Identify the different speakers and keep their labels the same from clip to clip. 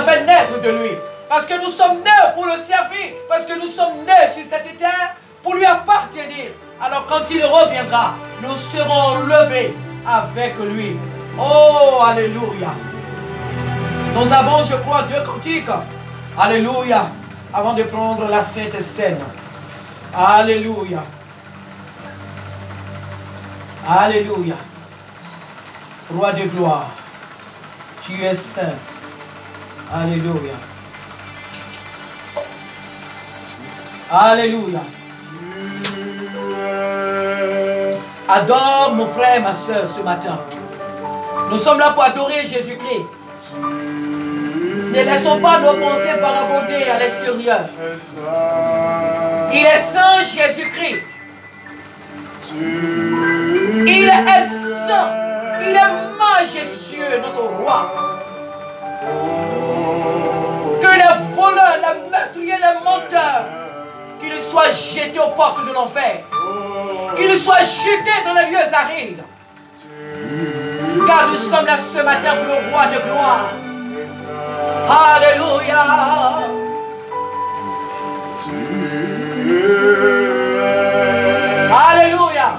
Speaker 1: fait naître de lui. Parce que nous sommes nés pour le servir. Parce que nous sommes nés sur cette terre pour lui appartenir. Alors quand il reviendra, nous serons levés avec lui. Oh, alléluia. Nous avons, je crois, 2 cantiques. Alléluia. Avant de prendre la Sainte Seine. Alléluia. Alléluia. Roi de gloire. Tu es saint. Alléluia. Alléluia. Adore mon frère, ma soeur, ce matin. Nous sommes là pour adorer Jésus-Christ. Ne laissons pas nos pensées vagabonder à l'extérieur. Il est saint, Jésus-Christ. Il est saint. Il est majestueux, notre roi. Que les voleurs, les meurtriers, les menteurs, qu'ils soient jetés aux portes de l'enfer. Qu'ils soient jetés dans les lieux arides. Car nous sommes là ce matin pour le roi de gloire. Alléluia. Alléluia.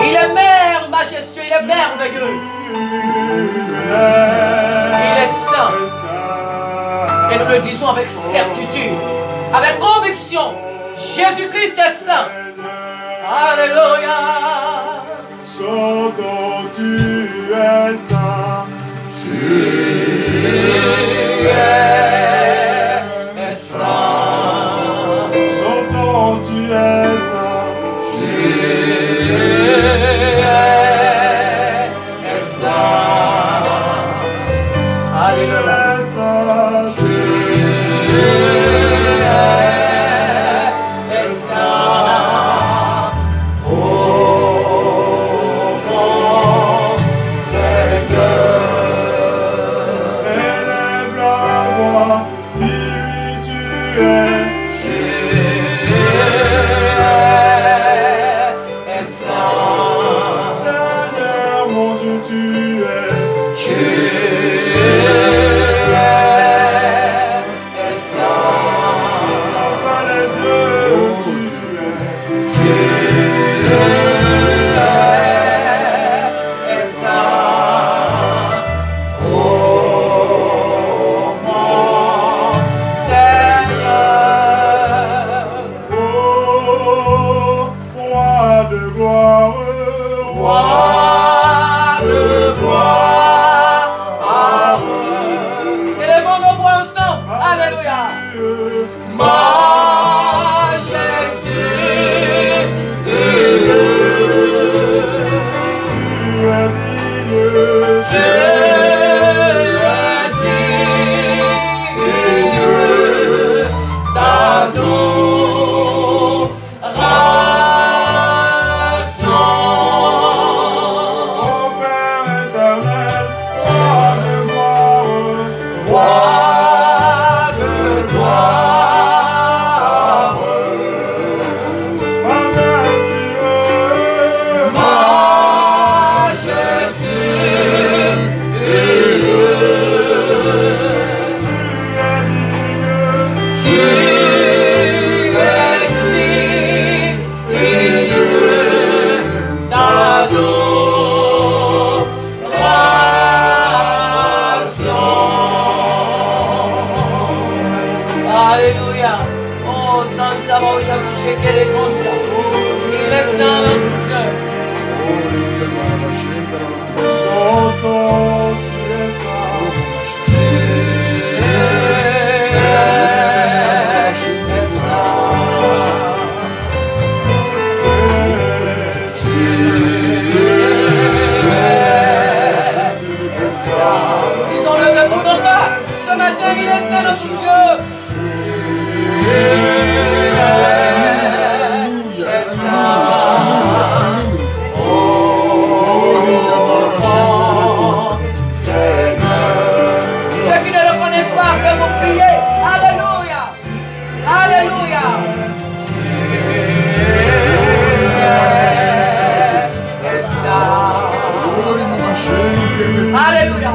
Speaker 1: Il est maire majestueux, il est merveilleux. Il est saint. Et nous le disons avec certitude, avec conviction. Jésus-Christ est saint. Alléluia.
Speaker 2: Chantons, tu es saint. Tu
Speaker 1: es saint.
Speaker 2: Chantons, tu es saint.
Speaker 1: Tu es saint. Alléluia.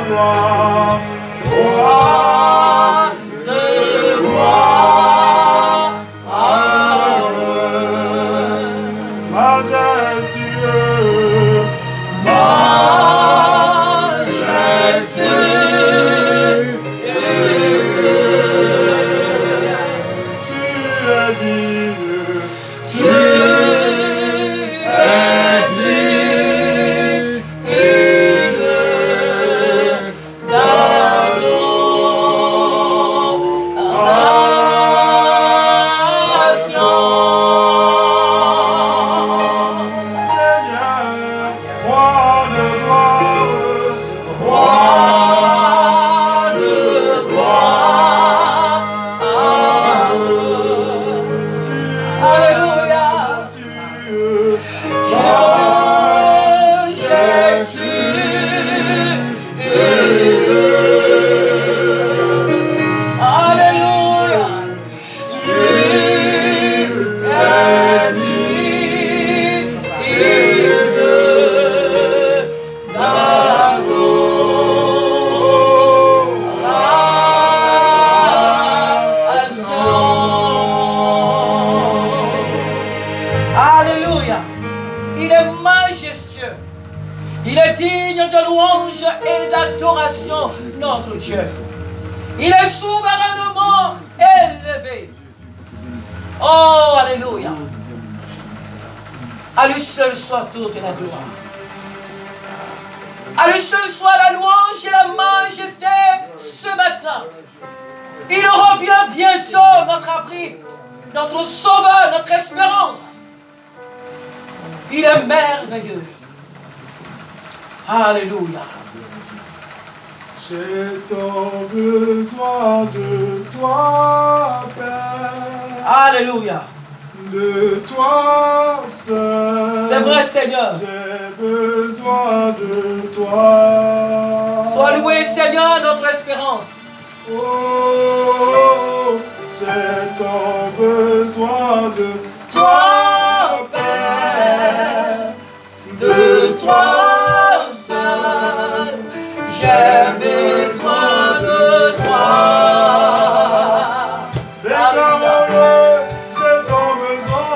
Speaker 2: gloire,
Speaker 1: Roi de gloire. Amen.
Speaker 2: majestueux, tu es Seigneur, roi de gloire,
Speaker 1: Alléluia.
Speaker 2: majestueux,
Speaker 1: Alléluia. Alléluia. Il est majestueux. Il est digne de louange et d'adoration, notre Dieu. Il est souverainement élevé. Oh, alléluia. À lui seul soit toute la gloire. À lui seul soit la louange et la majesté ce matin. Il revient bientôt, notre abri, notre sauveur, notre espérance. Il est merveilleux. Alléluia.
Speaker 2: j'ai tant besoin de toi, Père,
Speaker 1: Alléluia.
Speaker 2: de toi seul.
Speaker 1: C'est vrai, Seigneur.
Speaker 2: J'ai besoin de toi.
Speaker 1: Sois loué, Seigneur, notre espérance.
Speaker 2: Oh, j'ai tant besoin de
Speaker 1: Toi, Père, de toi seul, j'ai besoin de toi.
Speaker 2: Déclare-le, j'ai tant besoin.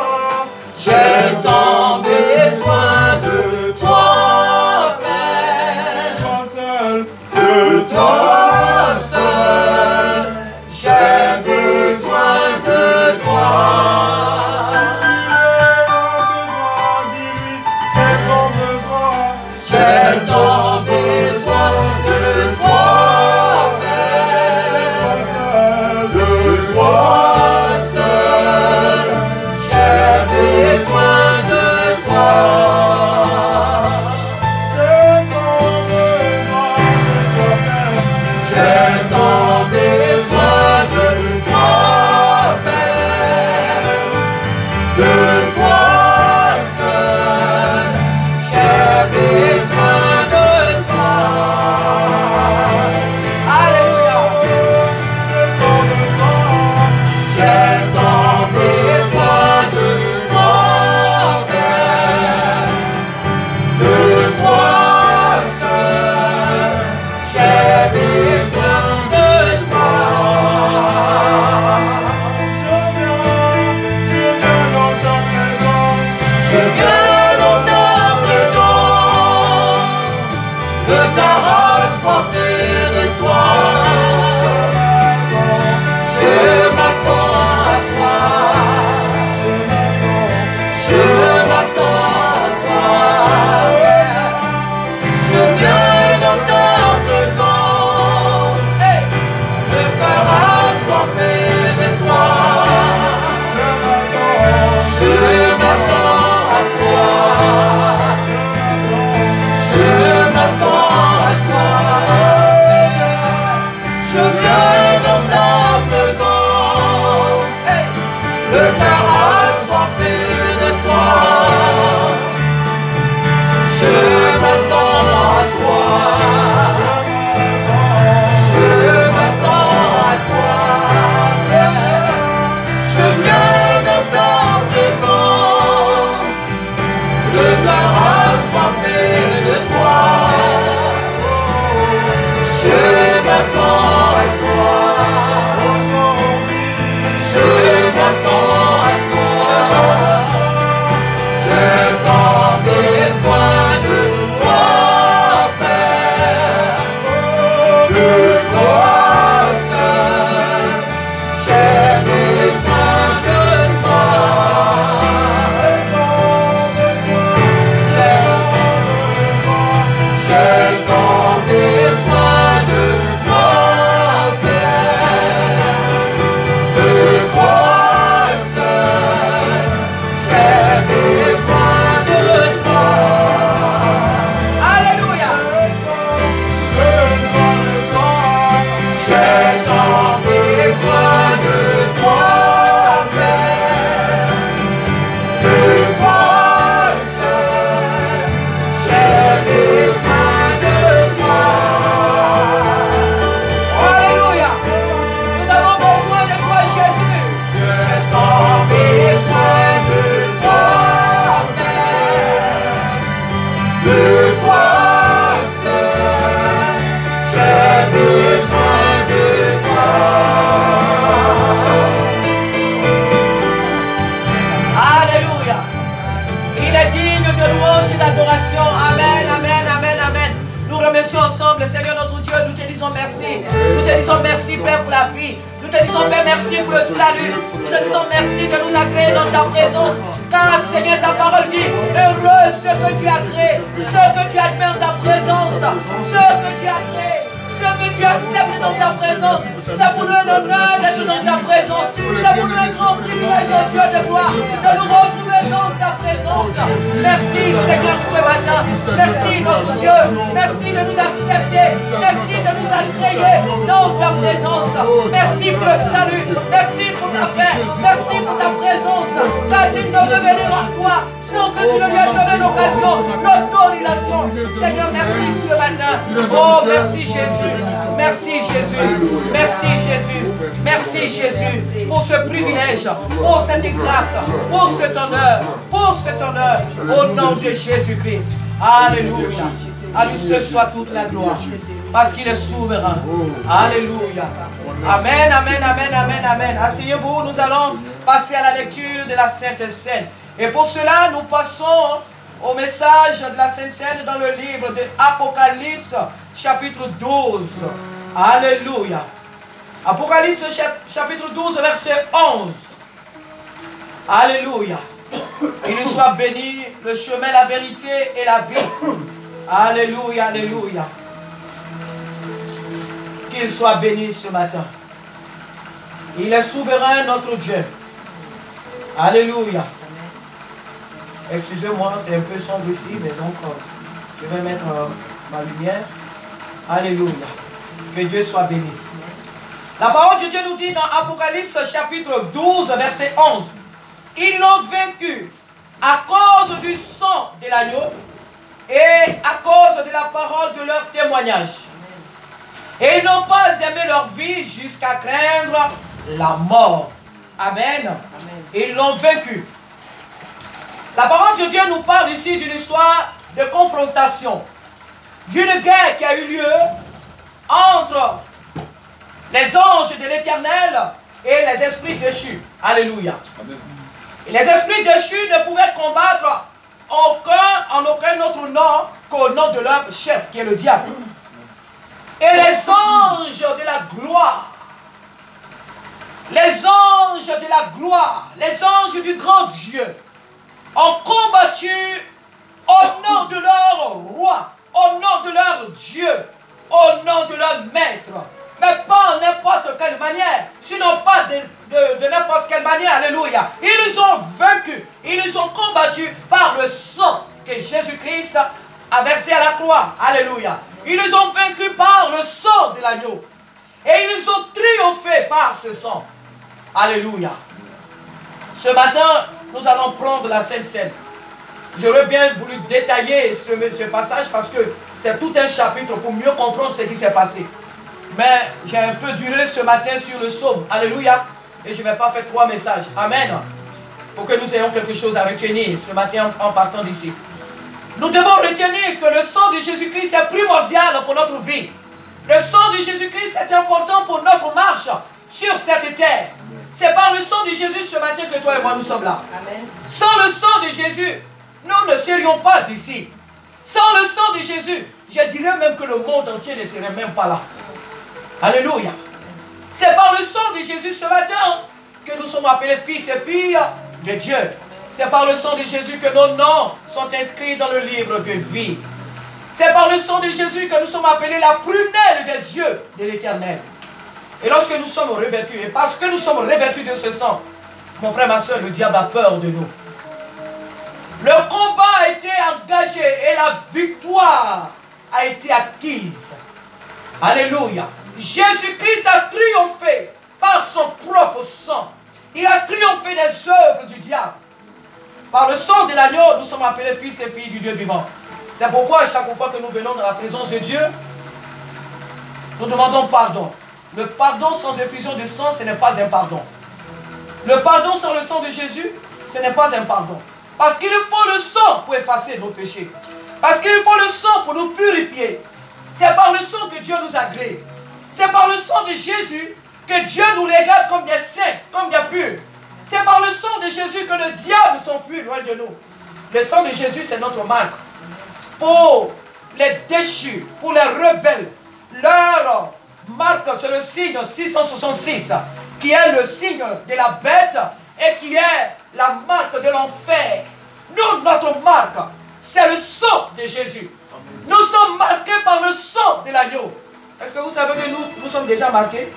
Speaker 1: J'ai tant besoin de toi, Père,
Speaker 2: De toi seul, de
Speaker 1: toi seul, j'ai besoin de toi. J'ai tant besoin de toi, Père, de toi seul, j'ai besoin de toi. J'ai tant besoin de toi, Père, de toi seul, j'ai besoin de toi. Alléluia. J'ai tant besoin de toi, Père, de toi seul, j'ai besoin de toi. Je viens dans ta présence, de ta race remplie de toi. Je m'attends à toi, je m'attends à toi. Je viens dans ta présence, de ta race remplie de toi. Je m'attends à toi. Je m'attends à toi. ensemble, Seigneur notre Dieu, nous te disons merci. Nous te disons merci, Père, pour la vie. Nous te disons, Père, merci pour le salut. Nous te disons merci de nous agréer dans ta présence. Car, Seigneur, ta parole dit, heureux ceux que tu as créés, ceux que tu admets en ta présence, ceux que tu as créés, ceux que tu acceptes dans ta présence. C'est pour nous un honneur d'être dans ta présence. C'est pour nous un grand privilège, oh Dieu de gloire, de nous retrouver dans ta présence. Merci, Seigneur, ce matin. Merci, notre Dieu. Merci de nous accepter. Merci de nous agréer dans ta présence. Merci pour le salut. Merci pour ta paix. Merci pour ta présence. Car il ne veut venir à toi sans que tu ne lui aies donné l'occasion, l'autorisation. Seigneur, merci ce matin. Oh, merci Jésus. Merci Jésus. Merci Jésus. Merci Jésus pour ce privilège, pour cette grâce, pour cet honneur, au nom de Jésus-Christ. Alléluia. À lui seul soit toute la gloire, parce qu'il est souverain. Alléluia. Amen, amen, amen, amen, amen. Asseyez-vous, nous allons passer à la lecture de la Sainte Seine. Et pour cela, nous passons au message de la Sainte Seine dans le livre de Apocalypse, chapitre 12. Alléluia. Apocalypse, chapitre 12, verset 11. Alléluia. Qu'il soit béni le chemin, la vérité et la vie. Alléluia, alléluia. Qu'il soit béni ce matin. Il est souverain, notre Dieu. Alléluia. Excusez-moi, c'est un peu sombre ici, mais donc je vais mettre ma lumière. Alléluia. Que Dieu soit béni. La parole de Dieu nous dit dans Apocalypse chapitre 12, verset 11. Ils l'ont vaincu à cause du sang de l'agneau et à cause de la parole de leur témoignage. Et ils n'ont pas aimé leur vie jusqu'à craindre la mort. Amen. Amen. Ils l'ont vaincu. La parole de Dieu nous parle ici d'une histoire de confrontation, d'une guerre qui a eu lieu entre les anges de l'Éternel et les esprits déchus. Alléluia. Amen. Et les esprits déchus ne pouvaient combattre en aucun autre nom qu'au nom de leur chef, qui est le diable. Et les anges de la gloire, les anges de la gloire, les anges du grand Dieu, ont combattu au nom de leur roi, au nom de leur Dieu, au nom de leur maître. Mais pas en n'importe quelle manière, sinon pas de n'importe quelle manière, alléluia. Ils ont vaincu, ils ont combattu par le sang que Jésus-Christ a versé à la croix, alléluia. Ils ont vaincu par le sang de l'agneau. Et ils ont triomphé par ce sang, alléluia. Ce matin, nous allons prendre la Sainte Seine. J'aurais bien voulu détailler ce passage parce que c'est tout un chapitre pour mieux comprendre ce qui s'est passé. Mais j'ai un peu duré ce matin sur le psaume. Alléluia. Et je ne vais pas faire 3 messages. Amen. Pour que nous ayons quelque chose à retenir ce matin en partant d'ici. Nous devons retenir que le sang de Jésus-Christ est primordial pour notre vie. Le sang de Jésus-Christ est important pour notre marche sur cette terre. C'est par le sang de Jésus ce matin que toi et moi nous sommes là. Amen. Sans le sang de Jésus, nous ne serions pas ici. Sans le sang de Jésus, je dirais même que le monde entier ne serait même pas là. Alléluia. C'est par le sang de Jésus ce matin que nous sommes appelés fils et filles de Dieu. C'est par le sang de Jésus que nos noms sont inscrits dans le livre de vie. C'est par le sang de Jésus que nous sommes appelés la prunelle des yeux de l'Éternel. Et lorsque nous sommes revêtus, et parce que nous sommes revêtus de ce sang, mon frère, ma soeur, le diable a peur de nous. Le combat a été engagé et la victoire a été acquise. Alléluia. Jésus-Christ a triomphé par son propre sang. Il a triomphé des œuvres du diable. Par le sang de l'agneau, nous sommes appelés fils et filles du Dieu vivant. C'est pourquoi chaque fois que nous venons dans la présence de Dieu, nous demandons pardon. Le pardon sans effusion de sang, ce n'est pas un pardon. Le pardon sans le sang de Jésus, ce n'est pas un pardon. Parce qu'il faut le sang pour effacer nos péchés. Parce qu'il faut le sang pour nous purifier. C'est par le sang que Dieu nous agrée. C'est par le sang de Jésus que Dieu nous regarde comme des saints, comme des purs. C'est par le sang de Jésus que le diable s'enfuit loin de nous. Le sang de Jésus, c'est notre marque pour les déchus, pour les rebelles. Leur marque, c'est le signe 666, qui est le signe de la bête et qui est la marque de l'enfer. Nous, notre marque, c'est le sang de Jésus. Nous sommes marqués par le sang de l'agneau. Est-ce que vous savez que nous sommes déjà marqués?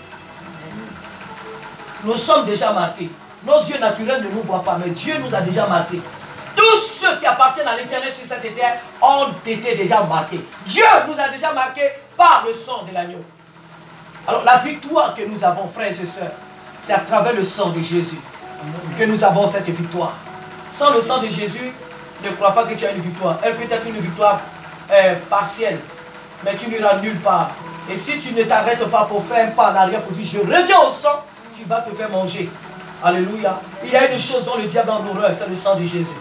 Speaker 1: Nous sommes déjà marqués. Nos yeux naturels ne nous voient pas, mais Dieu nous a déjà marqués. Tous ceux qui appartiennent à l'Éternel sur cette terre ont été déjà marqués. Dieu nous a déjà marqués par le sang de l'agneau. Alors la victoire que nous avons, frères et sœurs, c'est à travers le sang de Jésus que nous avons cette victoire. Sans le sang de Jésus, ne crois pas que tu as une victoire. Elle peut être une victoire partielle, mais tu n'iras nulle part. Et si tu ne t'arrêtes pas pour faire un pas en arrière pour dire je reviens au sang, tu vas te faire manger. Alléluia. Il y a une chose dont le diable a horreur, c'est le sang de Jésus.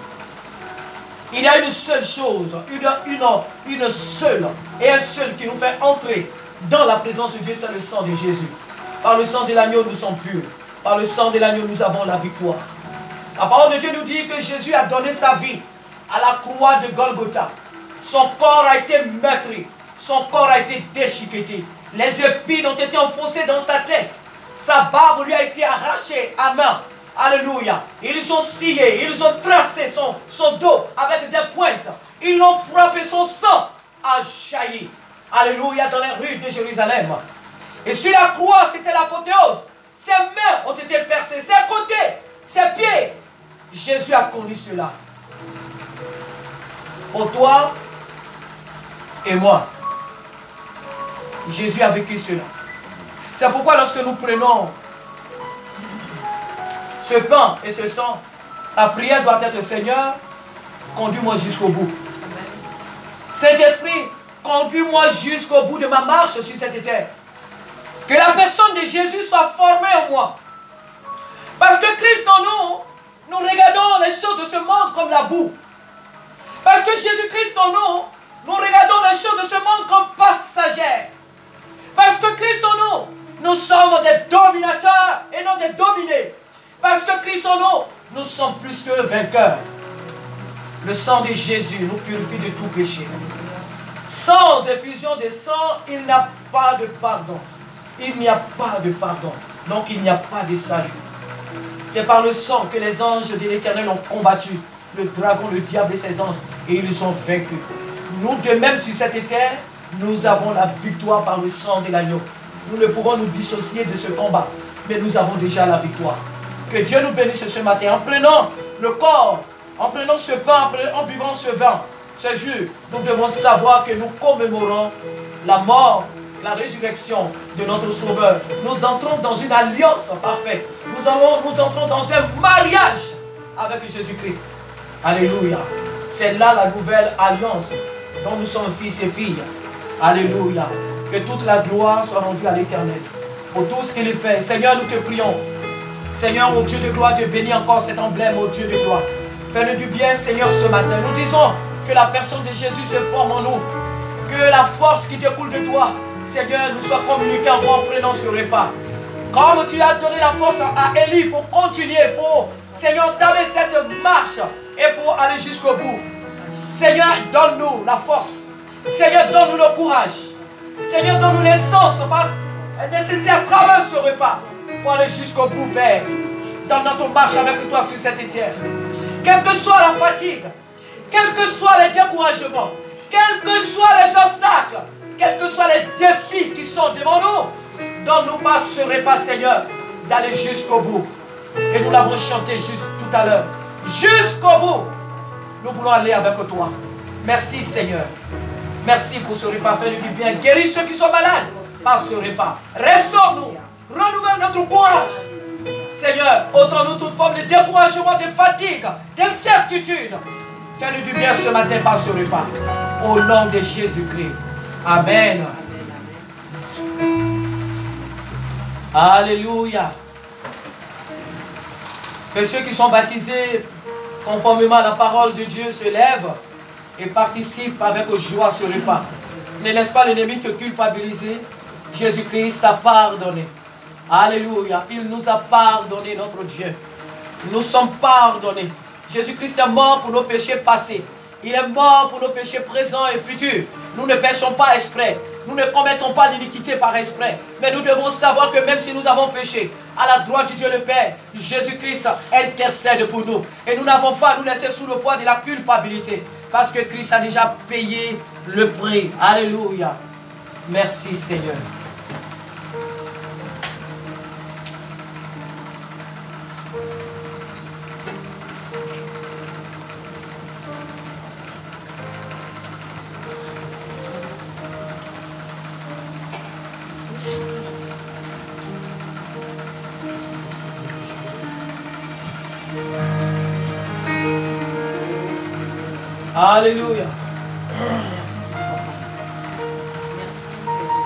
Speaker 1: Il y a une seule chose, une seule et un seul qui nous fait entrer dans la présence de Dieu, c'est le sang de Jésus. Par le sang de l'agneau, nous sommes purs. Par le sang de l'agneau, nous avons la victoire. La parole de Dieu nous dit que Jésus a donné sa vie à la croix de Golgotha. Son corps a été meurtri. Son corps a été déchiqueté. Les épines ont été enfoncées dans sa tête. Sa barbe lui a été arrachée à main. Alléluia. Ils ont scié, ils ont tracé son dos avec des pointes. Ils l'ont frappé, son sang a jailli. Alléluia, dans les rues de Jérusalem. Et sur la croix, c'était l'apothéose. Ses mains ont été percées, ses côtés, ses pieds. Jésus a connu cela. Pour toi et moi, Jésus a vécu cela. C'est pourquoi lorsque nous prenons ce pain et ce sang, la prière doit être: Seigneur, conduis-moi jusqu'au bout. Saint-Esprit, conduis-moi jusqu'au bout de ma marche sur cette terre. Que la personne de Jésus soit formée en moi. Parce que Christ en nous, nous regardons les choses de ce monde comme la boue. Parce que Jésus-Christ en nous, nous regardons les choses de ce monde comme passagères. Parce que Christ en nous, nous sommes des dominateurs et non des dominés. Parce que Christ en nous, nous sommes plus que vainqueurs. Le sang de Jésus nous purifie de tout péché. Sans effusion de sang, il n'y a pas de pardon. Il n'y a pas de pardon. Donc il n'y a pas de salut. C'est par le sang que les anges de l'Éternel ont combattu le dragon, le diable et ses anges. Et ils sont vaincus. Nous de même sur cette terre, nous avons la victoire par le sang de l'agneau. Nous ne pouvons nous dissocier de ce combat. Mais nous avons déjà la victoire. Que Dieu nous bénisse ce matin en prenant le corps, en prenant ce pain, en buvant ce vin, ce jus. Nous devons savoir que nous commémorons la mort, la résurrection de notre Sauveur. Nous entrons dans une alliance parfaite. Nous entrons dans un mariage avec Jésus-Christ. Alléluia. C'est là la nouvelle alliance dont nous sommes fils et filles. Alléluia. Que toute la gloire soit rendue à l'Éternel pour tout ce qu'il fait. Seigneur, nous te prions. Seigneur, ô Dieu de gloire, de bénir encore cet emblème, ô Dieu de gloire. Fais-nous du bien, Seigneur, ce matin. Nous disons que la personne de Jésus se forme en nous. Que la force qui découle de toi, Seigneur, nous soit communiquée en prenant ce repas. Comme tu as donné la force à Élie pour continuer, pour, Seigneur, entamer cette marche et pour aller jusqu'au bout. Seigneur, donne-nous la force. Seigneur, donne-nous le courage. Seigneur, donne-nous l'essence nécessaire à travers ce repas pour aller jusqu'au bout, Père, dans notre marche avec toi sur cette terre. Quelle que soit la fatigue, quels que soient les découragements, quels que soient les obstacles, quels que soient les défis qui sont devant nous, donne-nous pas ce repas, Seigneur, d'aller jusqu'au bout. Et nous l'avons chanté juste tout à l'heure. Jusqu'au bout, nous voulons aller avec toi. Merci, Seigneur. Merci pour ce repas. Fais-nous du bien. Guéris ceux qui sont malades par ce repas. Restaure-nous. Renouvelle notre courage. Seigneur, ôtons-nous toute forme de découragement, de fatigue, d'incertitude. Fais-nous du bien ce matin par ce repas. Au nom de Jésus-Christ. Amen. Alléluia. Que ceux qui sont baptisés conformément à la parole de Dieu se lèvent et participent avec joie à ce repas. Ne laisse pas l'ennemi te culpabiliser. Jésus-Christ t'a pardonné. Alléluia. Il nous a pardonné, notre Dieu. Nous sommes pardonnés. Jésus-Christ est mort pour nos péchés passés. Il est mort pour nos péchés présents et futurs. Nous ne péchons pas exprès. Nous ne commettons pas d'iniquité par exprès. Mais nous devons savoir que même si nous avons péché, à la droite du Dieu le Père, Jésus-Christ intercède pour nous. Et nous n'avons pas à nous laisser sous le poids de la culpabilité. Parce que Christ a déjà payé le prix. Alléluia. Merci Seigneur. Alléluia.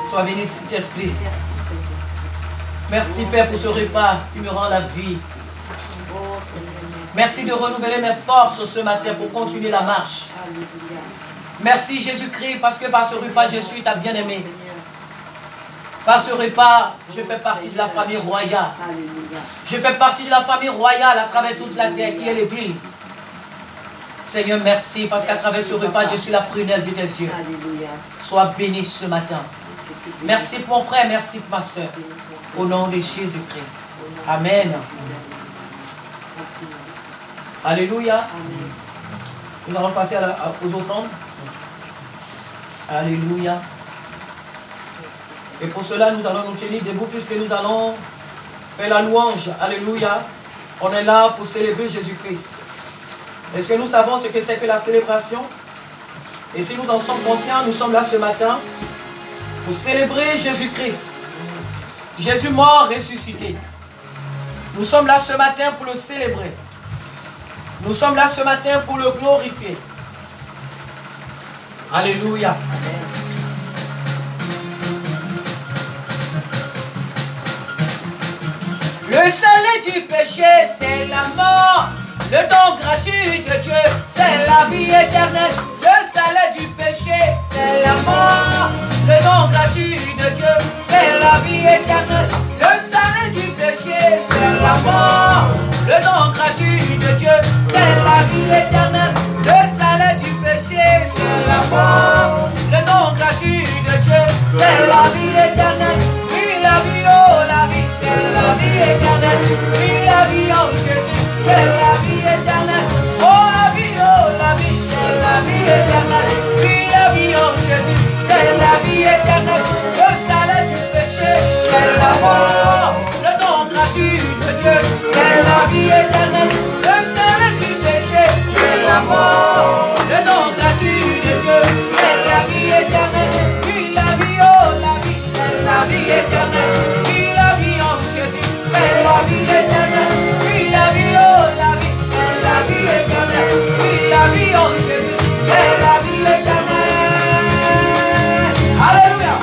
Speaker 1: Sois béni, Saint-Esprit. Merci, Père, pour ce repas qui me rend la vie. Merci de renouveler mes forces ce matin pour continuer la marche. Merci, Jésus-Christ, parce que par ce repas, je suis ta bien-aimée. Par ce repas, je fais partie de la famille royale. Je fais partie de la famille royale à travers toute la terre qui est l'Église. Seigneur, merci parce qu'à travers ce repas, je suis la prunelle de tes yeux. Sois béni ce matin. Merci pour mon frère, merci pour ma soeur. Au nom de Jésus-Christ. Amen. Alléluia. Nous allons passer aux offrandes. Alléluia. Et pour cela, nous allons nous tenir debout puisque nous allons faire la louange. Alléluia. On est là pour célébrer Jésus-Christ. Est-ce que nous savons ce que c'est que la célébration? Et si nous en sommes conscients, nous sommes là ce matin pour célébrer Jésus-Christ. Jésus mort, ressuscité. Nous sommes là ce matin pour le célébrer. Nous sommes là ce matin pour le glorifier. Alléluia. Le salaire du péché, c'est la mort. Le don gratuit de Dieu, c'est la vie éternelle. Le salaire du péché, c'est la mort. Le don gratuit de Dieu, c'est la vie éternelle. Le salaire du péché, c'est la mort. Le don gratuit de Dieu, c'est la vie éternelle. Le salaire du péché, c'est la mort. Le don gratuit de Dieu, c'est la vie éternelle. Oui, la vie, oh la vie, c'est la vie éternelle. Oui, la vie, oh Jésus, c'est la vie éternelle. Oh la vie, c'est la vie éternelle. Oui, la vie, oh Jésus, c'est la vie éternelle. Le salaire du péché, c'est la mort. Le don gratuit de Dieu, c'est la vie éternelle. Le salaire du péché, c'est la mort. Le don gratuit de Dieu, c'est la vie éternelle. Oui, la vie, oh la vie, c'est la vie éternelle. Oui, la vie, oh Jésus, c'est la vie éternelle. Oui, la vie, oh la vie, c'est la vie éternelle. Oui, la vie, oh Jésus, c'est la vie éternelle. Alléluia.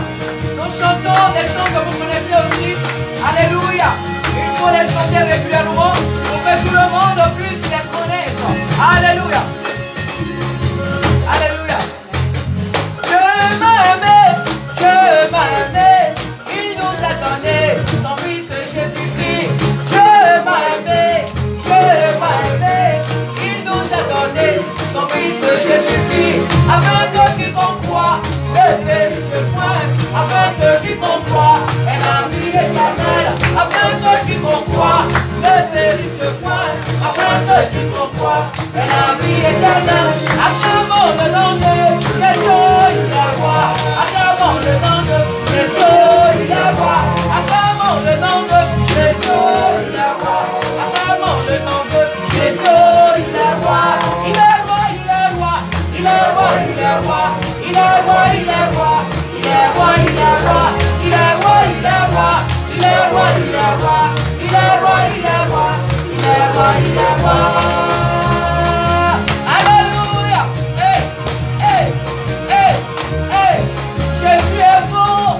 Speaker 1: Nous chantons des chants que vous connaissez aussi. Alléluia. Il faut les chanter régulièrement pour que tout le monde puisse les connaître. Alléluia. Alléluia. Je m'aimais, il nous a donné son fils Jésus-Christ. Je m'aimais, il nous a donné son fils Jésus-Christ. Afin que quiconque croit ne périsse point, afin que quiconque croit ait la vie éternelle. Afin que quiconque croit ne périsse point, afin que quiconque croit ait la vie éternelle. Acclamons le nom de Jésus, il est roi. Acclamons le nom de Jésus, il est roi. Acclamons le nom de Jésus, il est roi. Acclamons le nom de Jésus, il est roi. Il est roi, il est roi. Il est roi, il est roi. Il est roi, il est roi. Il est roi, il est roi. Il est roi, il est roi. Il est roi, il est roi. Il est roi, il est roi. Il est roi, il est roi. Alléluia. Hey, hey, hey, hey. Jésus est bon.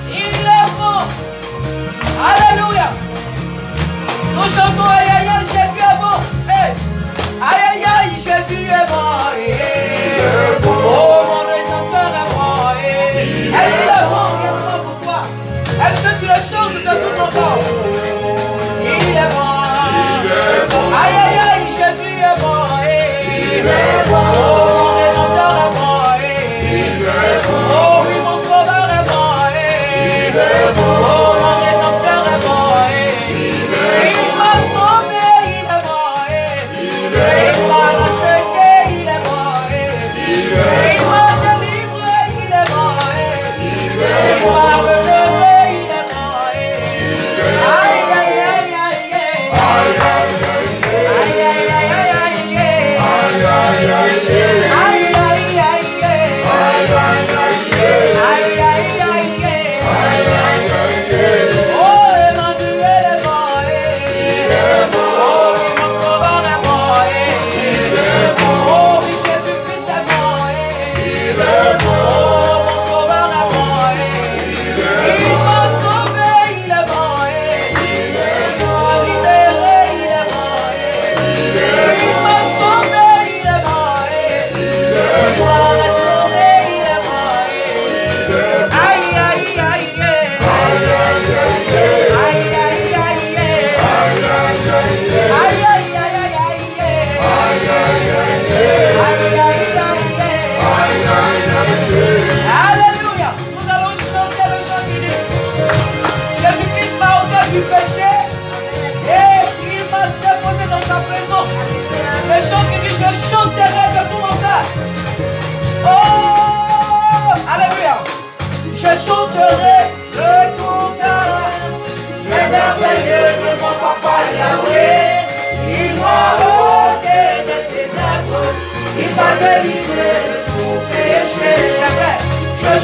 Speaker 1: Il est bon. Alléluia. Nous chantons aïe aïe aïe, Jésus est bon. Hey. Aïe aïe aïe, Jésus est bon. Hey. Oh mon Rédempteur est bon. Hey. Est-ce qu'il est bon? Il est bon pour toi. Est-ce que tu le chantes de tout ton corps? Il est bon. Aïe aïe aïe, Jésus est bon. Hey. Oh mon Rédempteur est bon. Hey.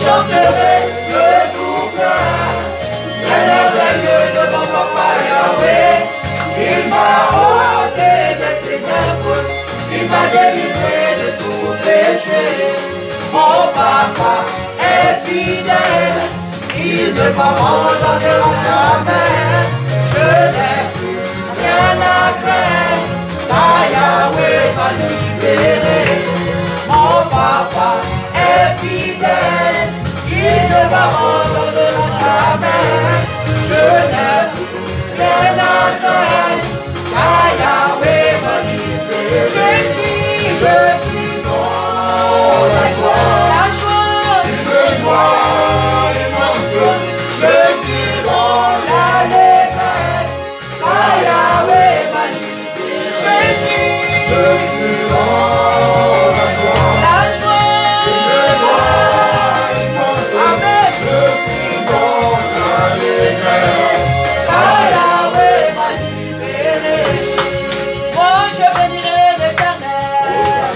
Speaker 1: chanterai de tout cœur. Les merveilleux de mon papa Yahweh. Il m'a ôté des ténèbres. Il m'a délivré de tout péché. Mon papa est fidèle. Il ne m'abandonnera jamais. Je n'ai plus rien à craindre. Car Yahweh m'a libéré. Mon papa est fidèle. Il ne m'abandonnera jamais. Je n'ai plus rien à craindre. Car Yahweh m'a libéré. Je suis dans la joie. La joie. Une joie. Je suis dans l'allégresse, car Yahweh m'a libéré. Je suis dans la joie. La joie. Une joie immense. Amen. Je suis dans l'allégresse, car Yahweh m'a libéré. Moi je bénirai l'Éternel.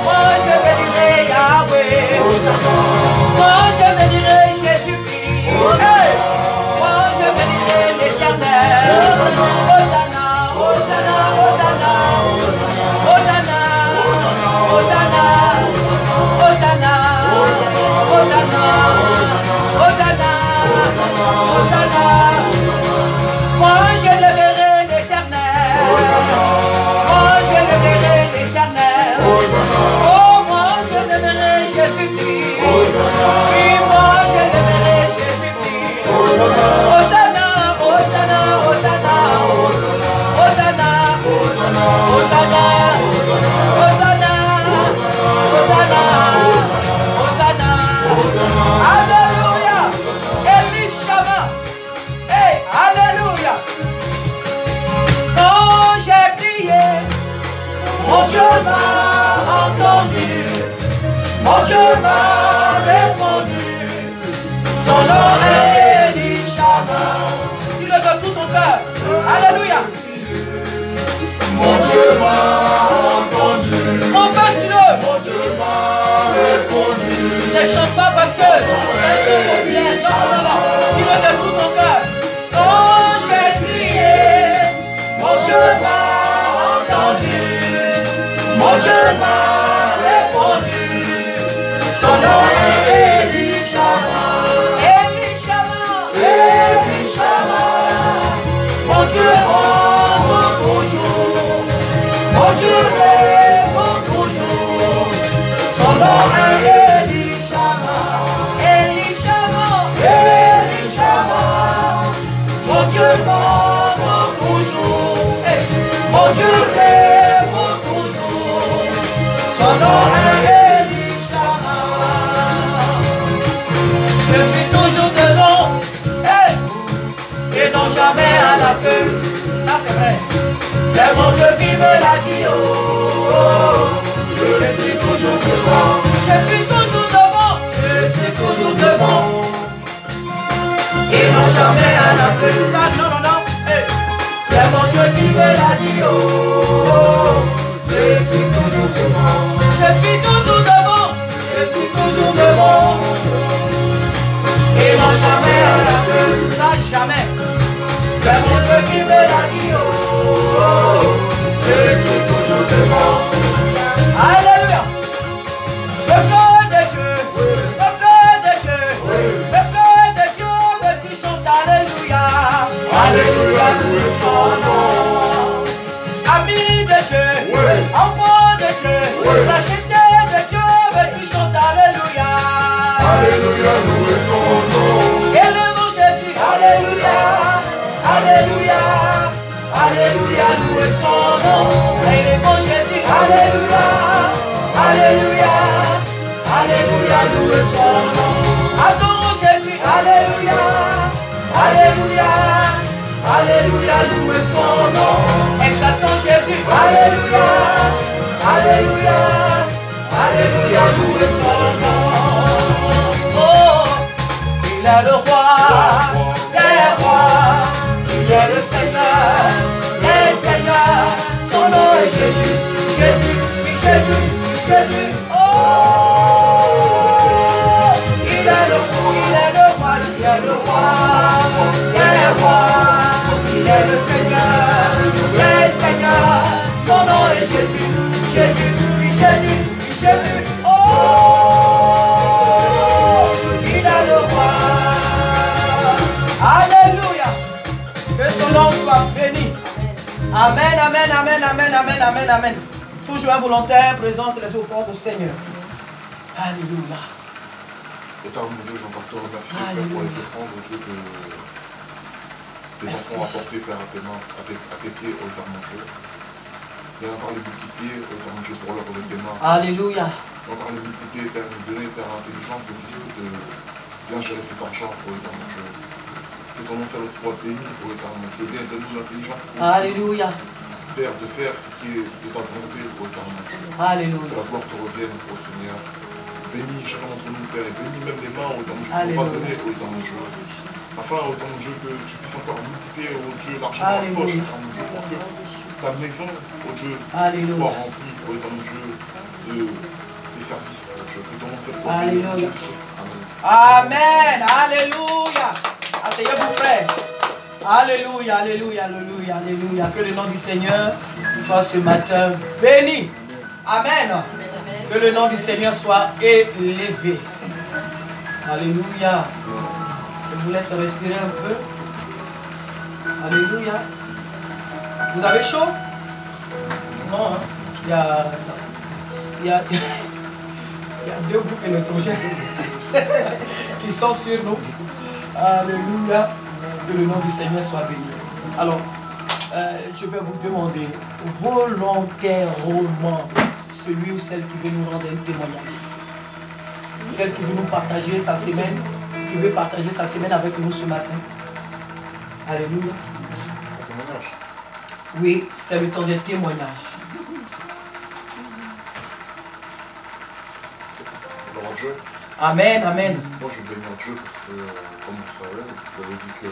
Speaker 1: Moi je bénirai Yahweh. Moi je bénirai Jésus-Christ. Hey! Moi je bénirai l'Éternel. Hosanna, Hosanna, Hosanna, Hosanna, Hosanna, Hosanna, Hosanna, Hosanna, Hosanna. Moi je verrai l'Éternel. Moi je verrai l'Éternel. Oh moi je verrai Jésus-Christ. Oui moi je verrai Jésus-Christ. Hosanna, Hosanna, Hosanna, Hosanna, Hosanna, Hosanna, Hosanna, Hosanna. Alléluia. Elishama. Hey, alléluia. Quand j'ai prié, mon Dieu m'a entendu. Mon Dieu m'a répondu. Son nom est Elishama. Dis-le de tout ton cœur. Alléluia.
Speaker 2: Mon Dieu m'a entendu.
Speaker 1: Confesse-le.
Speaker 2: Mon Dieu m'a répondu.
Speaker 1: Ne chante pas parce que c'est un chant populaire. Non, non, non. Dis-le de tout ton cœur. Quand j'ai prié, mon Dieu m'a entendu. Mon Dieu m'a répondu. Son nom est Elishama. Elishama. Elishama. Mon Dieu répond toujours. Mon Dieu répond toujours. Son nom est Elishama. Elishama. Elishama. Mon Dieu répond toujours. Hey. Mon Dieu répond toujours. Son nom est Elishama. Je suis toujours devant. Hey. Et non jamais à la fin. Ça c'est vrai. C'est mon Dieu qui me l'a dit. Oh, oh, oh. Je suis toujours devant. Je suis toujours devant. Je suis toujours devant. Et non jamais à la fin. Ça, non, non, non. Hey. C'est mon Dieu qui me l'a dit. Oh, oh, oh. Je suis toujours devant. Je suis toujours devant. Je suis toujours devant. Et non jamais à la fin. Ça jamais. C'est mon Dieu qui me l'a dit. Oh, oh, oh. Je suis toujours devant. Alléluia. Le feu de Dieu. Le feu de Dieu. Le feu de Dieu. Mais tu chantes Alléluia. Alléluia, louez son nom. Ami de Dieu. Enfant de Dieu. Racheté de Dieu. Mais tu chantes Alléluia.
Speaker 2: Alléluia, louez son nom.
Speaker 1: Élevons Jésus. Alléluia. Alléluia. Alléluia, louez son nom. Élevons Jésus. Alléluia. Alléluia. Alléluia, louez son nom. Adorons Jésus. Alléluia. Alléluia. Alléluia, louez son nom. Exaltons Jésus. Alléluia. Alléluia. Alléluia, louez son nom. Oh, il est le roi des rois. Il est le Seigneur des seigneurs. Son nom est Jésus. Jésus, Jésus, Jésus. Oh, il est des rois. Il est le Seigneur, les seigneurs. Son nom est Jésus, Jésus, oui Jésus, oui Jésus. Oh, il est le roi. Alléluia. Que son nom soit béni. Amen, amen, amen, amen, amen, amen, amen. Toujours un volontaire présente les offrandes au Seigneur. Alléluia.
Speaker 2: Éternel mon Dieu, j'entends te remercier, Père, pour les offrandes, mon Dieu, que tes enfants ont apporté, Père, à tes mains, à tes pieds, ô Éternel mon Dieu. Viens encore les multiplier, ô Éternel mon Dieu, pour l'œuvre de tes mains.
Speaker 1: Alléluia.
Speaker 2: Encore les multiplier, Père, nous donner, Père, l'intelligence, ô Dieu, de bien gérer cet argent, ô Éternel mon Dieu. Que ton nom soit béni, ô Éternel mon Dieu. Viens, donne-nous l'intelligence,
Speaker 1: Alléluia.
Speaker 2: Père, de faire ce qui est de ta volonté, ô Éternel mon Dieu.
Speaker 1: Alléluia.
Speaker 2: Que la gloire te revienne, ô Seigneur. Bénis chacun d'entre nous, Père, et bénis même les mains, ô Éternel mon Dieu, pour pas donner, ô Éternel mon Dieu. Afin, ô Éternel mon Dieu, que tu puisses encore multiplier, ô Dieu, l'argent dans la poche, ô Éternel mon Dieu, pour que ta maison, ô Dieu, soit remplie, ô Éternel mon Dieu, de tes services, ô Dieu. Que ton nom soit béni, Jésus.
Speaker 1: Amen.
Speaker 2: Amen.
Speaker 1: Alléluia. Asseyez-vous, frère. Alléluia, alléluia, alléluia, alléluia. Que le nom du Seigneur soit ce matin béni. Amen. Que le nom du Seigneur soit élevé. Alléluia. Je vous laisse respirer un peu. Alléluia. Vous avez chaud? Non, hein? Il y a deux groupes électrogènes qui sont sur nous. Alléluia. Que le nom du Seigneur soit béni. Alors, je vais vous demander volontairement celui ou celle qui veut nous rendre un témoignage. Celle qui veut nous partager sa semaine, qui veut partager sa semaine avec nous ce matin. Alléluia. Oui, c'est le temps des témoignages.
Speaker 2: Alors, Dieu.
Speaker 1: Amen, amen.
Speaker 2: Moi, je bénis Dieu parce que, comme vous savez, je vous avais dit que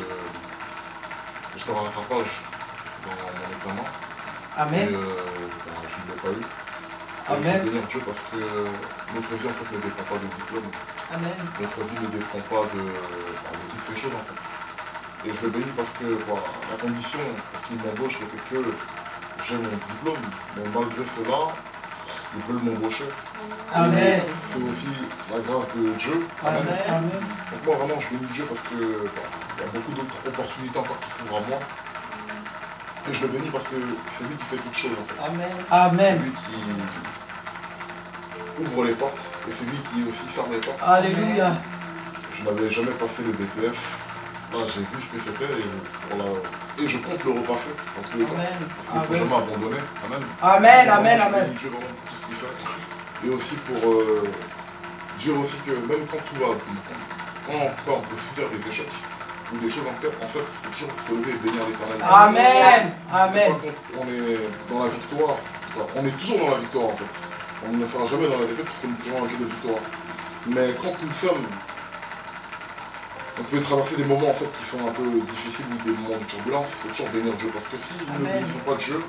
Speaker 2: j'étais en rattrapage dans mon examen.
Speaker 1: Amen.
Speaker 2: Et je ne l'ai pas eu.
Speaker 1: Amen.
Speaker 2: Je bénis Dieu parce que notre vie en fait ne dépend pas de diplôme.
Speaker 1: Amen.
Speaker 2: Notre vie ne dépend pas de toutes ces choses en fait. Et je le bénis parce que la condition pour qu'il m'embauche c'était que j'ai mon diplôme. Mais malgré cela, ils veulent m'embaucher.
Speaker 1: Amen.
Speaker 2: C'est aussi la grâce de Dieu.
Speaker 1: Amen. Amen.
Speaker 2: Donc moi vraiment je bénis Dieu parce que il y a beaucoup d'autres opportunités encore qui s'ouvrent à moi. Et je le bénis parce que c'est lui qui fait toutes choses en fait.
Speaker 1: Amen. Amen.
Speaker 2: C'est lui qui ouvre les portes et c'est lui qui aussi ferme les portes.
Speaker 1: Alléluia.
Speaker 2: Je n'avais jamais passé le BTS. Là j'ai vu ce que c'était et je compte le repasser en tous les cas. Parce qu'il ne faut jamais abandonner. Amen.
Speaker 1: Amen, amen, amen.
Speaker 2: Je bénis Dieu vraiment pour tout ce qu'il fait. Et aussi pour dire aussi que même quand tout va, quand on peut faire des échecs ou des choses en fait, il faut toujours se lever et bénir l'Éternel.
Speaker 1: Amen. Amen.
Speaker 2: Quand on est dans la victoire, on est toujours dans la victoire en fait. On ne sera jamais dans la défaite parce que nous faisons un jeu de victoire. Mais quand nous sommes, on peut traverser des moments en fait qui sont un peu difficiles ou des moments de turbulence, il faut toujours bénir Dieu parce que si nous ne bénissons pas Dieu,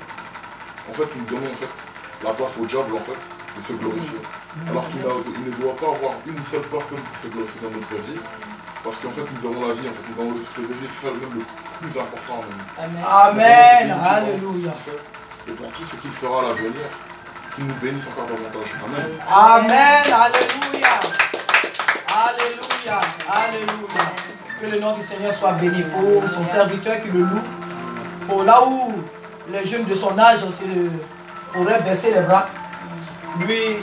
Speaker 2: en fait nous donnons en fait la place au diable en fait de se glorifier. Alors qu'il ne doit pas avoir une seule place même pour se glorifier dans notre vie. Parce qu'en fait nous avons la vie, en fait, nous avons le souffle de vie, c'est même le plus important. Même.
Speaker 1: Amen. Alléluia.
Speaker 2: Et pour tout ce qu'il fera à l'avenir, qu'il nous bénisse encore davantage. Amen.
Speaker 1: Amen. Alléluia. Alléluia. Alléluia. Que le nom du Seigneur soit béni pour son serviteur qui le loue. Pour là où les jeunes de son âge pourraient baisser les bras, lui,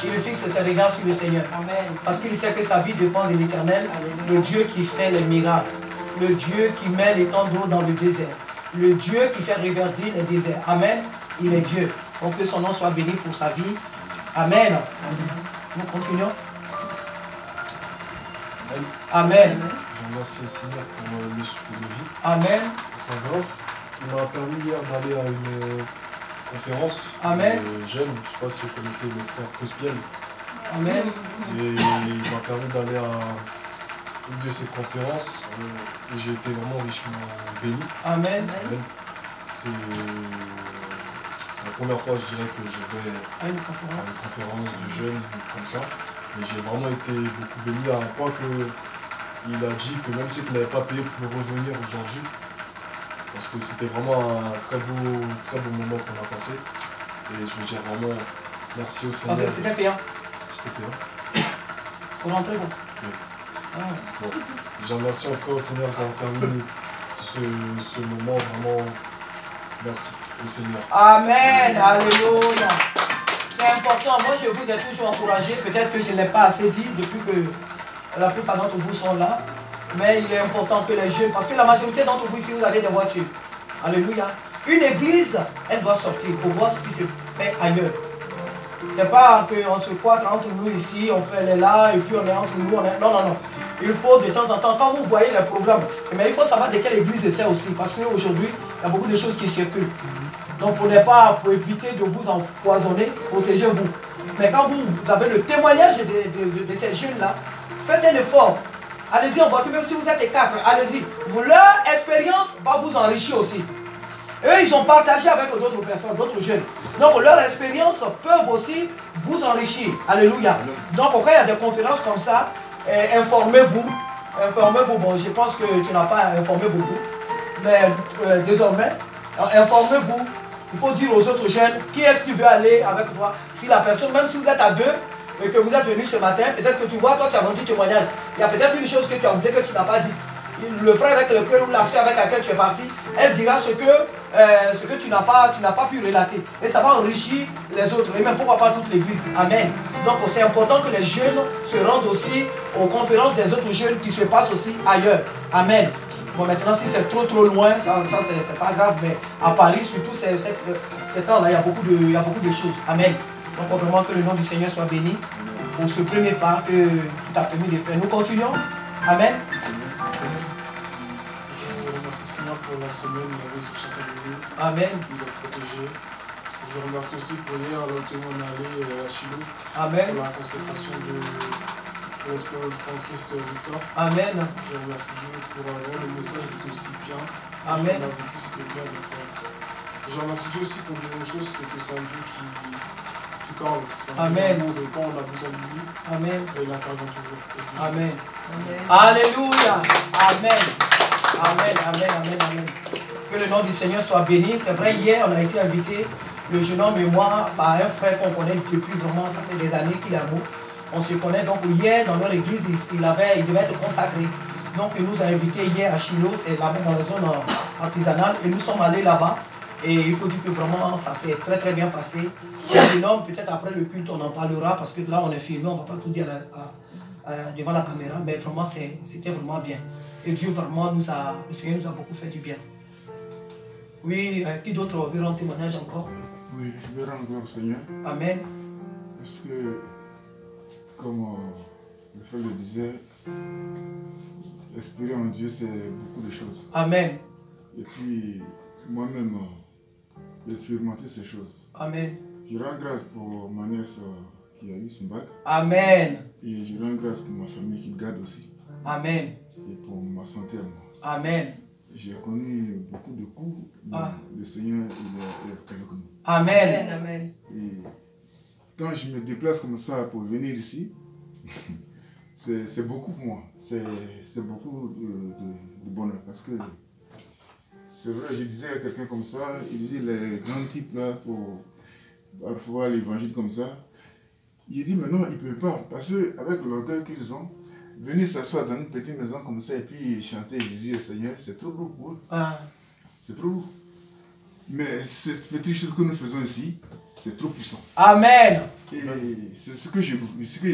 Speaker 1: il fixe ses regards sur le Seigneur. Amen. Parce qu'il sait que sa vie dépend de l'Éternel, le Dieu qui fait les miracles, le Dieu qui met les temps d'eau dans le désert, le Dieu qui fait reverdir les déserts. Amen. Il est Dieu. Donc que son nom soit béni pour sa vie. Amen. Nous continuons. Amen.
Speaker 3: Je remercie le Seigneur pour le souffle de vie.
Speaker 1: Amen.
Speaker 3: Pour sa grâce. Il m'a permis hier d'aller à une conférence de jeunes. Je ne sais pas si vous connaissez le frère Cospiel.
Speaker 1: Amen.
Speaker 3: Et il m'a permis d'aller à une de ces conférences et j'ai été vraiment richement béni.
Speaker 1: Amen.
Speaker 3: C'est la première fois, je dirais, que je vais à une conférence de jeunes comme ça. Mais j'ai vraiment été beaucoup béni à un point que Il a dit que même ceux qui n'avaient pas payé pouvaient revenir aujourd'hui. Parce que c'était vraiment un très beau moment qu'on a passé. Et je veux dire vraiment merci au Seigneur.
Speaker 1: C'était payant.
Speaker 3: C'était payant.
Speaker 1: Pour rentrer, bon.
Speaker 3: Oui. Ah. Bon. Je remercie encore au Seigneur d'avoir permis ce moment vraiment. Merci au Seigneur.
Speaker 1: Amen. Alléluia. C'est important. Moi, je vous ai toujours encouragé. Peut-être que je ne l'ai pas assez dit depuis que la plupart d'entre vous sont là. Mais il est important que les jeunes, parce que la majorité d'entre vous ici, vous avez des voitures. Alléluia. Une église, elle doit sortir pour voir ce qui se fait ailleurs. C'est pas qu'on se croit entre nous ici, on fait les là et puis on est entre nous. Non, non, non. Il faut de temps en temps, quand vous voyez les problèmes, mais il faut savoir de quelle église c'est aussi. Parce qu'aujourd'hui, il y a beaucoup de choses qui circulent. Donc pour éviter de vous empoisonner, protégez-vous. Mais quand vous avez le témoignage de ces jeunes-là, faites un effort. Allez-y en voiture, même si vous êtes 4, allez-y. Leur expérience va vous enrichir aussi. Eux, ils ont partagé avec d'autres personnes, d'autres jeunes. Donc leur expérience peut aussi vous enrichir. Alléluia. Donc quand il y a des conférences comme ça, informez-vous. Informez-vous. Bon, je pense que tu n'as pas informé beaucoup. Mais désormais, informez-vous. Il faut dire aux autres jeunes qui est-ce qui veut aller avec toi. Si la personne, même si vous êtes à 2 et que vous êtes venu ce matin, peut-être que tu vois, toi tu as rendu témoignage. Il y a peut-être une chose que tu as oublié que tu n'as pas dit. Le frère avec lequel ou la soeur avec laquelle tu es parti, elle dira ce que tu n'as pas pu relater. Et ça va enrichir les autres. Et même pourquoi pas toute l'église. Amen. Donc c'est important que les jeunes se rendent aussi aux conférences des autres jeunes qui se passent aussi ailleurs. Amen. Bon, maintenant, si c'est trop loin, ça c'est pas grave, mais à Paris, surtout ces temps-là, il y a beaucoup de choses. Amen. Donc, vraiment que le nom du Seigneur soit béni pour ce premier pas que tu t'as permis de faire. Nous continuons. Amen.
Speaker 3: Je remercie le Seigneur pour la semaine sur chacun de nous.
Speaker 1: Amen.
Speaker 3: Qui nous a protégés. Je remercie aussi pour hier, alors que on est allé à Chilo.
Speaker 1: Amen.
Speaker 3: Pour la consécration de notre frère Christ Victor.
Speaker 1: Amen.
Speaker 3: Je remercie Dieu pour le message qui était aussi bien.
Speaker 1: Amen.
Speaker 3: Ce qu'on a vécu, c'était bien. Je remercie Dieu aussi pour la deuxième chose, c'est que c'est un Dieu qui parle. C'est un
Speaker 1: Amen.
Speaker 3: Dieu de quand on a besoin de lui.
Speaker 1: Amen.
Speaker 3: Et il intervient toujours.
Speaker 1: Amen. Amen. Alléluia. Amen. Amen. Amen. Amen. Amen. Que le nom du Seigneur soit béni. C'est vrai, hier, on a été invité, le jeune homme et moi, par un frère qu'on connaît depuis vraiment, ça fait des années qu'il est à nous. On se connaît, donc hier dans leur église, il devait être consacré. Donc il nous a invités hier à Chilo, c'est là-bas dans la zone artisanale, et nous sommes allés là-bas. Et il faut dire que vraiment ça s'est très bien passé. C'est un jeune homme, peut-être après le culte on en parlera, parce que là on est filmé, on ne va pas tout dire devant la caméra, mais vraiment c'était vraiment bien. Et Dieu vraiment le Seigneur nous a beaucoup fait du bien. Oui, qui d'autre veut rendre témoignage encore?
Speaker 2: Oui, je vais rendre gloire au Seigneur.
Speaker 1: Amen.
Speaker 2: Parce que comme le frère le disait, espérer en Dieu, c'est beaucoup de choses.
Speaker 1: Amen.
Speaker 2: Et puis, moi-même, j'ai expérimenté ces choses.
Speaker 1: Amen.
Speaker 2: Je rends grâce pour ma nièce qui a eu son bac.
Speaker 1: Amen.
Speaker 2: Et je rends grâce pour ma famille qui me garde aussi.
Speaker 1: Amen.
Speaker 2: Et pour ma santé à moi.
Speaker 1: Amen.
Speaker 2: J'ai connu beaucoup de coups, mais le Seigneur il est avec nous.
Speaker 1: Amen.
Speaker 4: Amen.
Speaker 2: Et quand je me déplace comme ça pour venir ici, c'est beaucoup pour moi. C'est beaucoup de bonheur. Parce que c'est vrai, je disais à quelqu'un comme ça, il disait les grands types là pour parfois l'évangile comme ça. Il dit mais non, ils ne peuvent pas. Parce qu'avec l'orgueil qu'ils ont, venir s'asseoir dans une petite maison comme ça et puis chanter Jésus et Seigneur, c'est trop lourd pour eux. C'est trop lourd. Mais cette petite chose que nous faisons ici, c'est trop puissant.
Speaker 1: Amen.
Speaker 2: Et c'est ce que je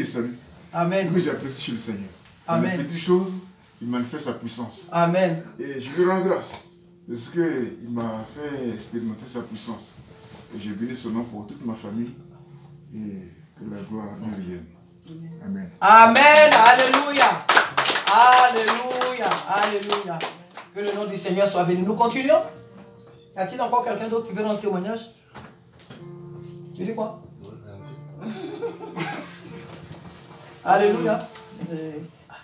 Speaker 2: salue.
Speaker 1: Amen.
Speaker 2: Ce que j'apprécie chez le Seigneur.
Speaker 1: Amen.
Speaker 2: Les petites choses, il manifeste sa puissance.
Speaker 1: Amen.
Speaker 2: Et je lui rends grâce parce qu'il m'a fait expérimenter sa puissance. Et je bénis son nom pour toute ma famille et que la gloire lui revienne. Amen.
Speaker 1: Amen. Alléluia. Alléluia. Alléluia. Que le nom du Seigneur soit béni. Nous continuons. Y a-t-il encore quelqu'un d'autre qui veut rendre témoignage? Tu dis quoi? Alléluia.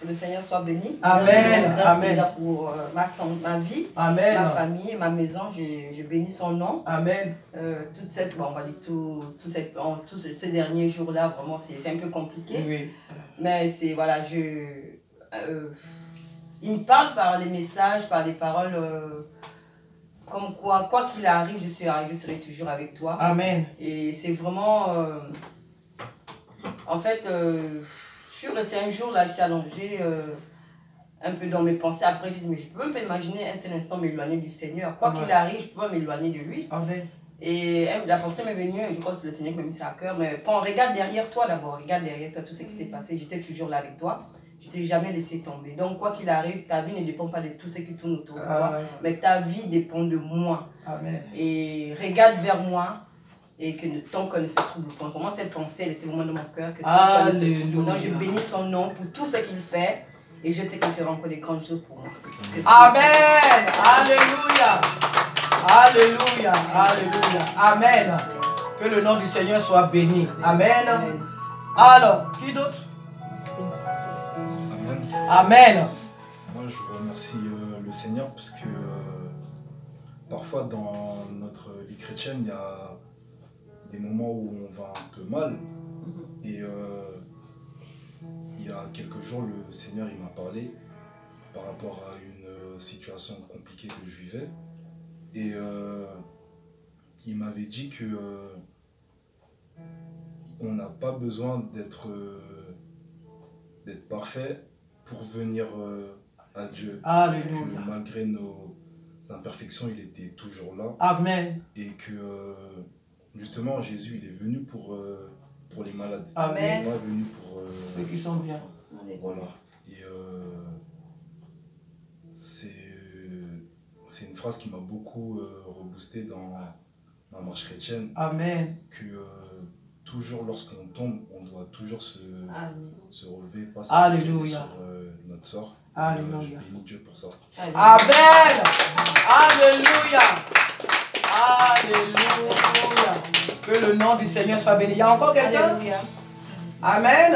Speaker 4: Que le Seigneur soit béni.
Speaker 1: Amen.
Speaker 4: Amen. Déjà pour ma vie,
Speaker 1: Amen.
Speaker 4: ma famille, ma maison, je bénis son nom.
Speaker 1: Amen.
Speaker 4: Toute cette, bon, on va dire tous ces derniers jours-là, vraiment, c'est un peu compliqué.
Speaker 1: Oui.
Speaker 4: Mais c'est, voilà, il me parle par les messages, par les paroles, comme quoi qu'il arrive, je serai toujours avec toi.
Speaker 1: Amen.
Speaker 4: Et c'est vraiment... en fait, je suis restée un jour là, j'étais allongée un peu dans mes pensées. Après, j'ai dit, mais je peux même pas imaginer un seul instant m'éloigner du Seigneur. Quoi qu'il arrive, je peux pas m'éloigner de lui.
Speaker 1: Amen.
Speaker 4: Et la pensée m'est venue, je crois que c'est le Seigneur qui m'a mis ça à cœur. Mais quand on regarde derrière toi d'abord, regarde derrière toi tout ce qui s'est passé. J'étais toujours là avec toi. Je t'ai jamais laissé tomber. Donc, quoi qu'il arrive, ta vie ne dépend pas de tout ce qui tourne autour de toi. Mais ta vie dépend de moi.
Speaker 1: Amen.
Speaker 4: Et regarde vers moi. Et que ton cœur ne se trouble point. Comment cette pensée, elle était vraiment dans mon cœur.
Speaker 1: Alléluia.
Speaker 4: Je bénis son nom pour tout ce qu'il fait. Et je sais qu'il fera encore des grandes choses pour moi.
Speaker 1: Amen. Alléluia. Alléluia. Alléluia. Amen. Que le nom du Seigneur soit béni. Amen. Amen. Alors, qui d'autre?
Speaker 5: Amen.
Speaker 1: Amen.
Speaker 5: Moi, je remercie le Seigneur parce que parfois dans notre vie chrétienne, il y a des moments où on va un peu mal. Et il y a quelques jours, le Seigneur il m'a parlé par rapport à une situation compliquée que je vivais. Et il m'avait dit que on n'a pas besoin d'être parfait pour venir à Dieu.
Speaker 1: Alléluia.
Speaker 5: Que malgré nos imperfections, il était toujours là.
Speaker 1: Amen.
Speaker 5: Et que justement, Jésus, il est venu pour les malades.
Speaker 1: Amen.
Speaker 5: Il n'est pas venu pour
Speaker 1: ceux qui sont bien.
Speaker 5: Voilà. Et c'est une phrase qui m'a beaucoup reboosté dans ma marche chrétienne.
Speaker 1: Amen.
Speaker 5: Que toujours lorsqu'on tombe, on doit toujours se relever, pas
Speaker 1: Alléluia.
Speaker 5: sur notre sort.
Speaker 1: Alléluia.
Speaker 5: Je bénis Dieu pour ça.
Speaker 1: Amen. Alléluia. Alléluia. Que le nom du Seigneur soit béni. Il y a encore quelqu'un? Amen.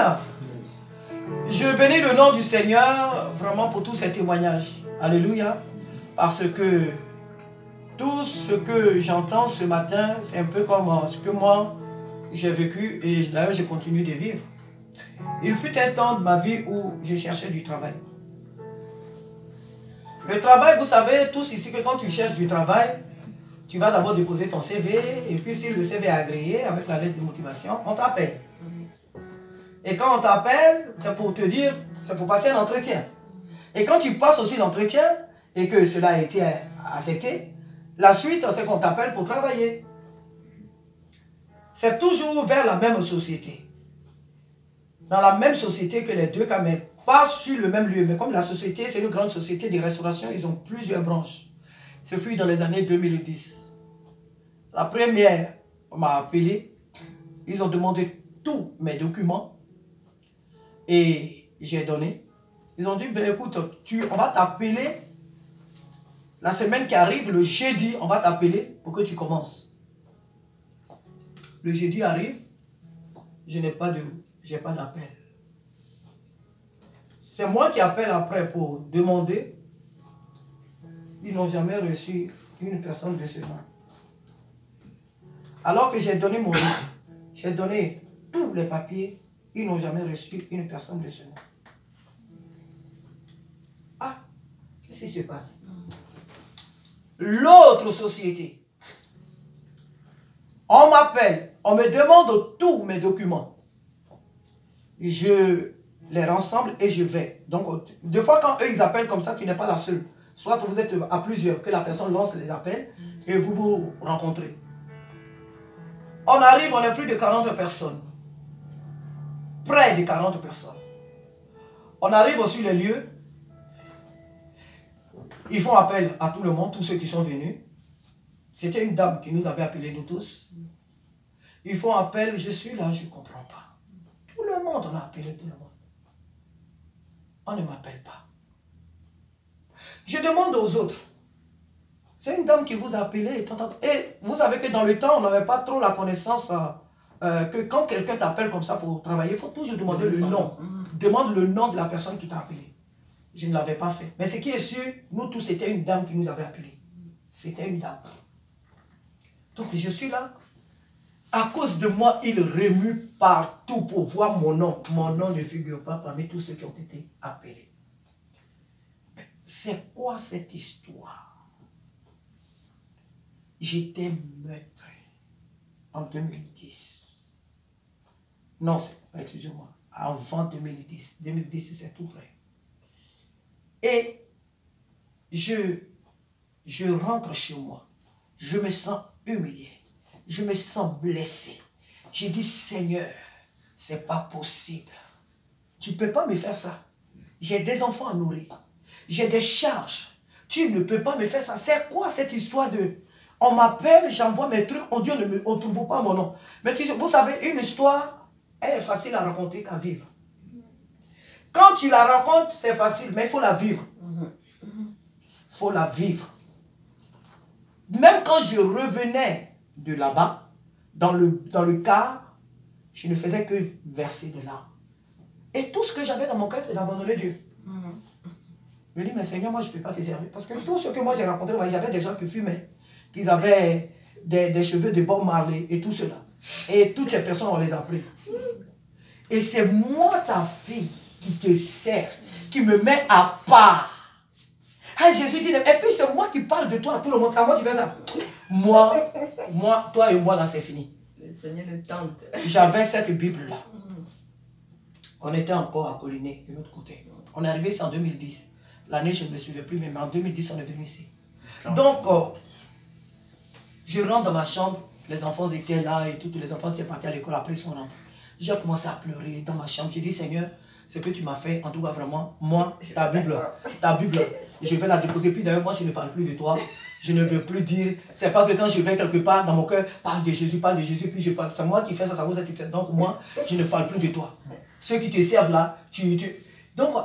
Speaker 1: Je bénis le nom du Seigneur vraiment pour tous ces témoignages. Alléluia. Parce que tout ce que j'entends ce matin, c'est un peu comme ce que moi j'ai vécu et d'ailleurs je continue de vivre. Il fut un temps de ma vie où je cherchais du travail. Le travail, vous savez tous ici que quand tu cherches du travail, tu vas d'abord déposer ton CV et puis si le CV est agréé avec la lettre de motivation, on t'appelle. Et quand on t'appelle, c'est pour te dire, c'est pour passer un entretien. Et quand tu passes aussi l'entretien et que cela a été accepté, la suite, c'est qu'on t'appelle pour travailler. C'est toujours vers la même société. Dans la même société que les deux cas, mais pas sur le même lieu. Mais comme la société, c'est une grande société de restauration, ils ont plusieurs branches. Ce fut dans les années 2010. La première, on m'a appelé. Ils ont demandé tous mes documents. Et j'ai donné. Ils ont dit, ben écoute, on va t'appeler. La semaine qui arrive, le jeudi, on va t'appeler pour que tu commences. Le jeudi arrive, je n'ai pas d'appel. C'est moi qui appelle après pour demander. Ils n'ont jamais reçu une personne de ce nom. Alors que j'ai donné mon nom, j'ai donné tous les papiers, ils n'ont jamais reçu une personne de ce nom. Ah, qu'est-ce qui se passe? L'autre société, on m'appelle, on me demande tous mes documents. Je les rassemble et je vais. Donc, des fois, quand eux, ils appellent comme ça, tu n'es pas la seule. Soit vous êtes à plusieurs, que la personne lance les appels et vous vous rencontrez. On arrive, on est plus de 40 personnes. Près de 40 personnes. On arrive sur les lieux. Ils font appel à tout le monde, tous ceux qui sont venus. C'était une dame qui nous avait appelés, nous tous. Ils font appel, je suis là, je ne comprends pas. Tout le monde, on a appelé tout le monde. On ne m'appelle pas. Je demande aux autres. C'est une dame qui vous a appelé. Et vous savez que dans le temps, on n'avait pas trop la connaissance que quand quelqu'un t'appelle comme ça pour travailler, il faut toujours demander le nom. Demande le nom de la personne qui t'a appelé. Je ne l'avais pas fait. Mais ce qui est sûr, nous tous, c'était une dame qui nous avait appelés. C'était une dame. Donc je suis là. À cause de moi, il remue partout pour voir mon nom. Mon nom ne figure pas parmi tous ceux qui ont été appelés. c'est quoi cette histoire? J'étais meurtri en 2010. Non, excusez-moi, avant 2010. 2010, c'est tout près. Et je rentre chez moi. Je me sens humilié. Je me sens blessé. J'ai dit, Seigneur, c'est pas possible. Tu ne peux pas me faire ça. J'ai des enfants à nourrir. J'ai des charges. Tu ne peux pas me faire ça. C'est quoi cette histoire de... On m'appelle, j'envoie mes trucs, on dit, on ne trouve pas mon nom. Mais vous savez, une histoire, elle est facile à raconter qu'à vivre. Quand tu la racontes, c'est facile, mais il faut la vivre. Il faut la vivre. Même quand je revenais de là-bas, dans le car, je ne faisais que verser de larmes. Et tout ce que j'avais dans mon cœur, c'est d'abandonner Dieu. Je me dis, mais Seigneur, moi, je ne peux pas te servir. Parce que tout ce que moi j'ai rencontré, il y avait des gens qui fumaient, qui avaient des cheveux de Bob Marley et tout cela. Et toutes ces personnes, on les appelait. Et c'est moi, ta fille, qui te sert, qui me met à part. Ah, Jésus dit, et puis c'est moi qui parle de toi à tout le monde. C'est à moi qui fais ça. Moi, toi et moi, là, c'est fini.
Speaker 4: Le Seigneur le tente.
Speaker 1: J'avais cette Bible-là. On était encore à Collinet, de l'autre côté. On est arrivé ici en 2010. L'année, je ne me souviens plus, mais en 2010, on est venu ici. Donc, je rentre dans ma chambre. Les enfants étaient là et tous les enfants étaient partis à l'école. Après, ils sont rentrés. J'ai commencé à pleurer dans ma chambre. J'ai dit, Seigneur, ce que tu m'as fait, en tout cas vraiment, moi, ta Bible, je vais la déposer. Puis d'ailleurs, moi, je ne parle plus de toi. Je ne veux plus dire, c'est pas que quand je vais quelque part dans mon cœur, parle de Jésus, puis je parle. C'est moi qui fais ça, c'est vous qui faites. Donc moi, je ne parle plus de toi. Ceux qui te servent là, Donc,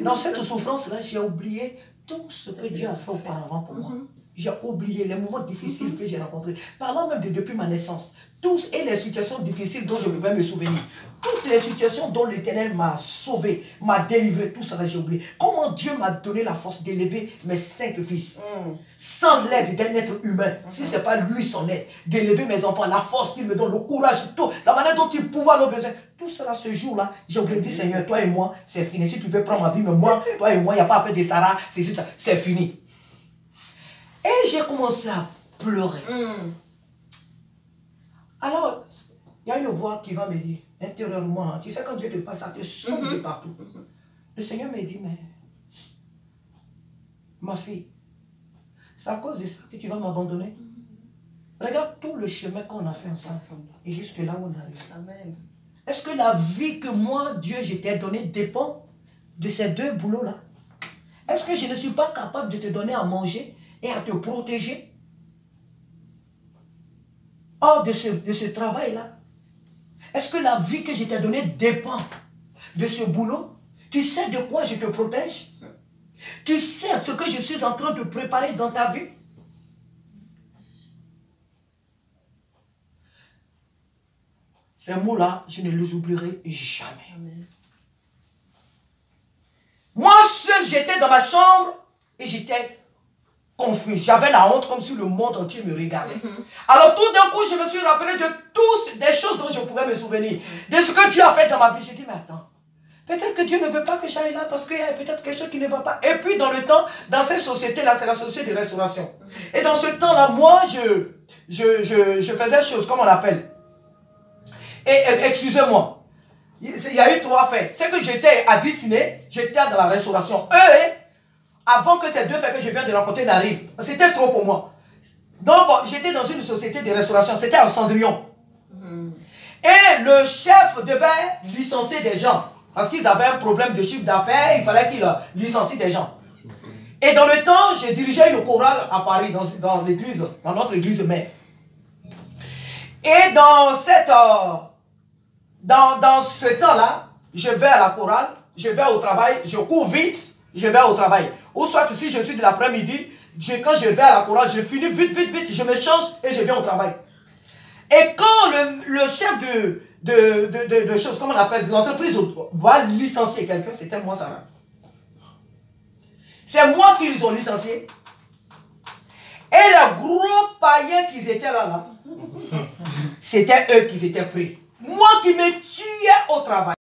Speaker 1: dans cette souffrance-là, j'ai oublié tout ce que Dieu a fait auparavant pour moi. J'ai oublié les moments difficiles que j'ai rencontrés. Parlant même depuis ma naissance. Tous et les situations difficiles dont je pouvais me souvenir. Toutes les situations dont l'Éternel m'a sauvé, m'a délivré, tout ça, j'ai oublié. Comment Dieu m'a donné la force d'élever mes 5 fils. Sans l'aide d'un être humain. Si ce n'est pas lui son aide. D'élever mes enfants, la force qu'il me donne, le courage, tout. La manière dont il pouvoir nos besoins. Tout cela, ce jour-là, j'ai oublié de dire, Seigneur, toi et moi, c'est fini. Si tu veux prendre ma vie, mais moi, toi et moi, il n'y a pas à faire des Sarah, c'est fini. Et j'ai commencé à pleurer. Alors, il y a une voix qui va me dire, intérieurement, tu sais, quand Dieu te passe, ça te sonne de partout. Le Seigneur me dit, mais, ma fille, c'est à cause de ça que tu vas m'abandonner. Regarde tout le chemin qu'on a fait ensemble. Et jusque là où on arrive.
Speaker 4: Amen.
Speaker 1: Est-ce que la vie que moi, Dieu, je t'ai donnée dépend de ces 2 boulots-là? Est-ce que je ne suis pas capable de te donner à manger et à te protéger hors de ce travail-là? Est-ce que la vie que je t'ai donnée dépend de ce boulot? Tu sais de quoi je te protège? Tu sais ce que je suis en train de préparer dans ta vie? Ces mots-là, je ne les oublierai jamais.
Speaker 4: Amen.
Speaker 1: Moi seul, j'étais dans ma chambre et j'étais confus. J'avais la honte comme si le monde entier me regardait. Alors tout d'un coup, je me suis rappelé de toutes des choses dont je pouvais me souvenir. De ce que Dieu a fait dans ma vie. J'ai dit, mais attends, peut-être que Dieu ne veut pas que j'aille là parce qu'il y a peut-être quelque chose qui ne va pas. Et puis dans le temps, dans cette société-là, c'est la société de restauration. Et dans ce temps-là, moi, je faisais chose, comme on l'appelle. Et excusez-moi, il y a eu 3 faits. C'est que j'étais à Disney, j'étais dans la restauration. Eux, avant que ces 2 faits que je viens de rencontrer n'arrivent, c'était trop pour moi. Donc, j'étais dans une société de restauration, c'était à Cendrillon. Et le chef devait licencier des gens. Parce qu'ils avaient un problème de chiffre d'affaires, il fallait qu'il licencie des gens. Et dans le temps, j'ai dirigé une chorale à Paris, dans l'église, dans notre église mère. Et dans ce temps-là, je vais à la chorale, je vais au travail, je cours vite, je vais au travail. Ou soit si je suis de l'après-midi, quand je vais à la chorale, je finis vite, je me change et je viens au travail. Et quand le chef de choses, comment on appelle, de l'entreprise va licencier quelqu'un, c'était moi, Sarah. C'est moi qui les ont licenciés. Et les gros païens qui étaient là, c'était eux qui étaient pris. Moi qui me tuais au travail.